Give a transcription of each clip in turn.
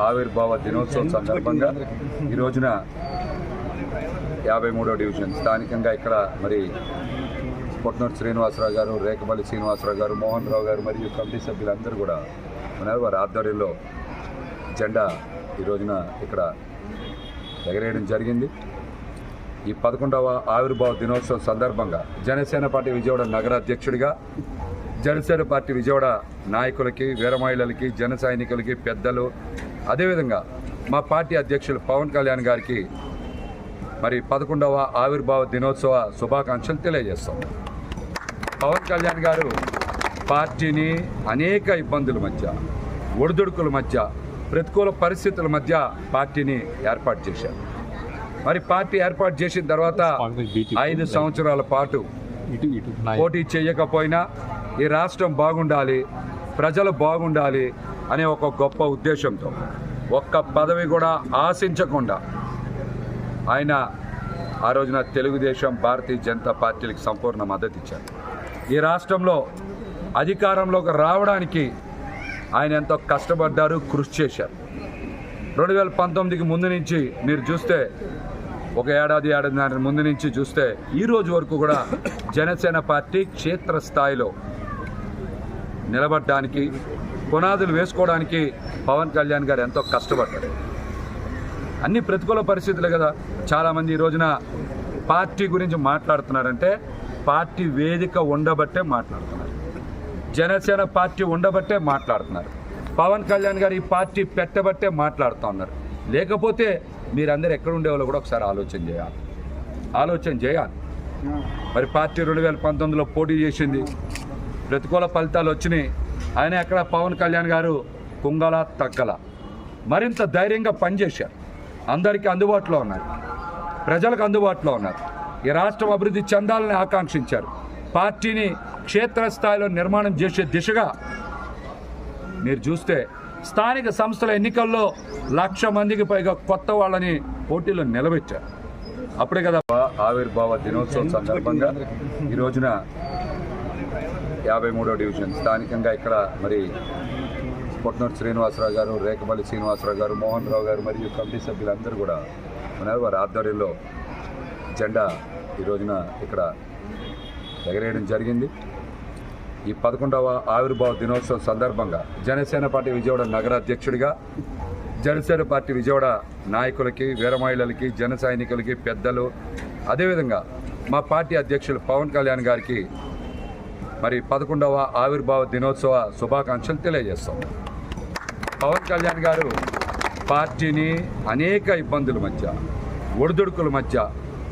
ఆవిర్భావ దినోత్సవం సందర్భంగా ఈ రోజున 53వ డివిజన్ స్థానికంగా ఇక్కడ మరి పొట్నూరు శ్రీనివాసరావు గారు, రేకపల్లి శ్రీనివాసరావు గారు, మోహన్ రావు గారు మరియు కమిటీ సభ్యులందరూ కూడా ఉన్నారు. వారి ఆధ్వర్యంలో జెండా ఈ రోజున ఇక్కడ ఎగరేయడం జరిగింది. ఈ 11వ ఆవిర్భావ దినోత్సవం సందర్భంగా జనసేన పార్టీ విజయవాడ నగర అధ్యక్షుడిగా జనసేన పార్టీ విజయవాడ నాయకులకి, వీర మహిళలకి, జన సైనికులకి, పెద్దలు, అదేవిధంగా మా పార్టీ అధ్యక్షులు పవన్ కళ్యాణ్ గారికి మరి 11వ ఆవిర్భావ దినోత్సవ శుభాకాంక్షలు తెలియజేస్తాం. పవన్ కళ్యాణ్ గారు పార్టీని అనేక ఇబ్బందుల మధ్య, ఒడిదుడుకుల మధ్య, ప్రతికూల పరిస్థితుల మధ్య పార్టీని ఏర్పాటు చేశారు. మరి పార్టీ ఏర్పాటు చేసిన తర్వాత 5 సంవత్సరాల పాటు పోటీ చేయకపోయినా ఈ రాష్ట్రం బాగుండాలి, ప్రజలు బాగుండాలి అనే ఒక గొప్ప ఉద్దేశంతో ఒక్క పదవి కూడా ఆశించకుండా ఆయన ఆ రోజున తెలుగుదేశం, భారతీయ జనతా పార్టీలకు సంపూర్ణ మద్దతు ఇచ్చారు. ఈ రాష్ట్రంలో అధికారంలోకి రావడానికి ఆయన ఎంతో కష్టపడ్డారు, కృషి చేశారు. 2019కి ముందు నుంచి మీరు చూస్తే, ఒక ఏడాదిన్నర ముందు నుంచి చూస్తే ఈ రోజు వరకు కూడా జనసేన పార్టీ క్షేత్రస్థాయిలో నిలబడడానికి, పునాదులు వేసుకోవడానికి పవన్ కళ్యాణ్ గారు ఎంతో కష్టపడ్డారు. అన్ని ప్రతికూల పరిస్థితులే కదా. చాలామంది ఈ రోజున పార్టీ గురించి మాట్లాడుతున్నారంటే పార్టీ వేదిక ఉండబట్టే మాట్లాడుతున్నారు, జనసేన పార్టీ ఉండబట్టే మాట్లాడుతున్నారు, పవన్ కళ్యాణ్ గారు ఈ పార్టీ పెట్టబట్టే మాట్లాడుతున్నారు. లేకపోతే మీరందరూ ఎక్కడ ఉండేవాళ్ళు కూడా ఒకసారి ఆలోచన చేయాలి. మరి పార్టీ 2019లో పోటీ చేసింది, ప్రతికూల ఫలితాలు వచ్చినాయి. ఆయన ఎక్కడ పవన్ కళ్యాణ్ గారు కుంగల తగ్గల, మరింత ధైర్యంగా పనిచేశారు. అందరికీ అందుబాటులో ఉన్నారు, ప్రజలకు అందుబాటులో ఉన్నారు. ఈ రాష్ట్రం అభివృద్ధి చెందాలని ఆకాంక్షించారు. పార్టీని క్షేత్రస్థాయిలో నిర్మాణం చేసే దిశగా మీరు చూస్తే స్థానిక సంస్థల ఎన్నికల్లో 1,00,000 మందికి పైగా కొత్త వాళ్ళని పోటీలో నిలబెట్టారు. అప్పుడే కదా ఆవిర్భావ దినోత్సవం సందర్భంగా ఈ రోజున 53వ డివిజన్ స్థానికంగా ఇక్కడ మరి పొట్నూరు శ్రీనివాసరావు గారు, రేకపల్లి శ్రీనివాసరావు గారు, మోహన్ రావు గారు మరియు కమిటీ సభ్యులందరూ కూడా ఉన్నారు. వారి ఆధ్వర్యంలో జెండా ఈ రోజున ఇక్కడ ఎగరేయడం జరిగింది. ఈ 11వ ఆవిర్భావ దినోత్సవం సందర్భంగా జనసేన పార్టీ విజయవాడ నగర అధ్యక్షుడిగా జనసేన పార్టీ విజయవాడ నాయకులకి, వీర మహిళలకి, జన సైనికులకి, పెద్దలు, అదేవిధంగా మా పార్టీ అధ్యక్షులు పవన్ కళ్యాణ్ గారికి మరి 11వ ఆవిర్భావ దినోత్సవ శుభాకాంక్షలు తెలియజేస్తాం. పవన్ కళ్యాణ్ గారు పార్టీని అనేక ఇబ్బందుల మధ్య, ఒడిదుడుకుల మధ్య,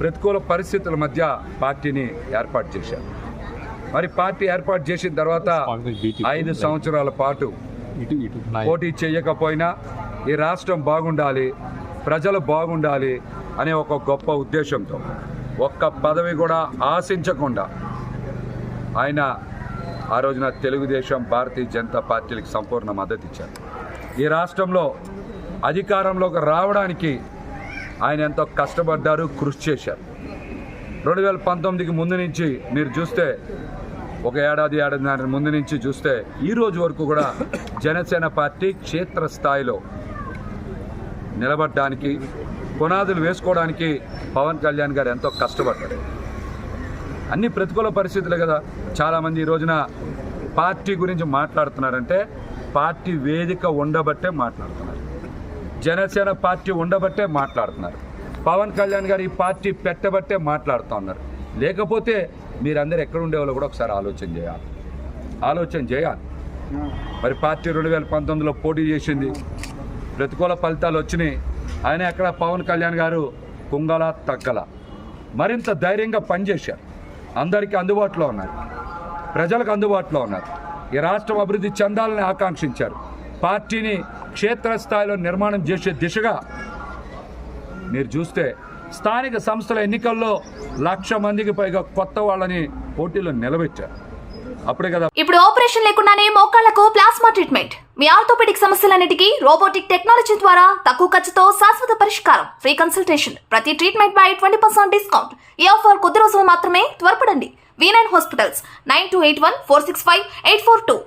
ప్రతికూల పరిస్థితుల మధ్య పార్టీని ఏర్పాటు చేశారు. మరి పార్టీ ఏర్పాటు చేసిన తర్వాత 5 సంవత్సరాల పాటు పోటీ చేయకపోయినా ఈ రాష్ట్రం బాగుండాలి, ప్రజలు బాగుండాలి అనే ఒక గొప్ప ఉద్దేశంతో ఒక్క పదవి కూడా ఆశించకుండా ఆయన ఆ రోజున తెలుగుదేశం, భారతీయ జనతా పార్టీలకు సంపూర్ణ మద్దతు ఇచ్చారు. ఈ రాష్ట్రంలో అధికారంలోకి రావడానికి ఆయన ఎంతో కష్టపడ్డారు, కృషి చేశారు. 2019కి ముందు నుంచి మీరు చూస్తే, ఒక ఏడాదిన్నర ముందు నుంచి చూస్తే ఈ రోజు వరకు కూడా జనసేన పార్టీ క్షేత్రస్థాయిలో నిలబడడానికి, పునాదులు వేసుకోవడానికి పవన్ కళ్యాణ్ గారు ఎంతో కష్టపడ్డారు. అన్ని ప్రతికూల పరిస్థితులే కదా. చాలామంది ఈ రోజున పార్టీ గురించి మాట్లాడుతున్నారంటే పార్టీ వేదిక ఉండబట్టే మాట్లాడుతున్నారు, జనసేన పార్టీ ఉండబట్టే మాట్లాడుతున్నారు, పవన్ కళ్యాణ్ గారు ఈ పార్టీ పెట్టబట్టే మాట్లాడుతున్నారు. లేకపోతే మీరందరూ ఎక్కడ ఉండేవాళ్ళు కూడా ఒకసారి ఆలోచన చేయాలి. మరి పార్టీ 2019లో పోటీ చేసింది, ప్రతికూల ఫలితాలు వచ్చినాయి. ఆయన ఎక్కడ పవన్ కళ్యాణ్ గారు కుంగల తగ్గల, మరింత ధైర్యంగా పనిచేశారు. అందరికీ అందుబాటులో ఉన్నారు, ప్రజలకు అందుబాటులో ఉన్నారు. ఈ రాష్ట్రం అభివృద్ధి చెందాలని ఆకాంక్షించారు. పార్టీని క్షేత్రస్థాయిలో నిర్మాణం చేసే దిశగా మీరు చూస్తే స్థానిక సంస్థల ఎన్నికల్లో 1,00,000 మందికి పైగా కొత్త వాళ్ళని పోటీలో నిలబెట్టారు. అప్పుడే కదా. ఇప్పుడు ఆపరేషన్ లేకుండానే మోకాళ్లకు ప్లాస్మా ట్రీట్మెంట్, మీ ఆర్థోపెడిక్ సమస్యలన్నిటికీ రోబోటిక్ టెక్నాలజీ ద్వారా తక్కువ ఖర్చుతో శాశ్వత పరిష్కారం, ఫ్రీ కన్సల్టేషన్, ప్రతి ట్రీట్మెంట్ పై 20% డిస్కౌంట్. ఈ ఆఫర్ కొద్ది రోజులు మాత్రమే, త్వరపడండి. V9 hospitals 9281465842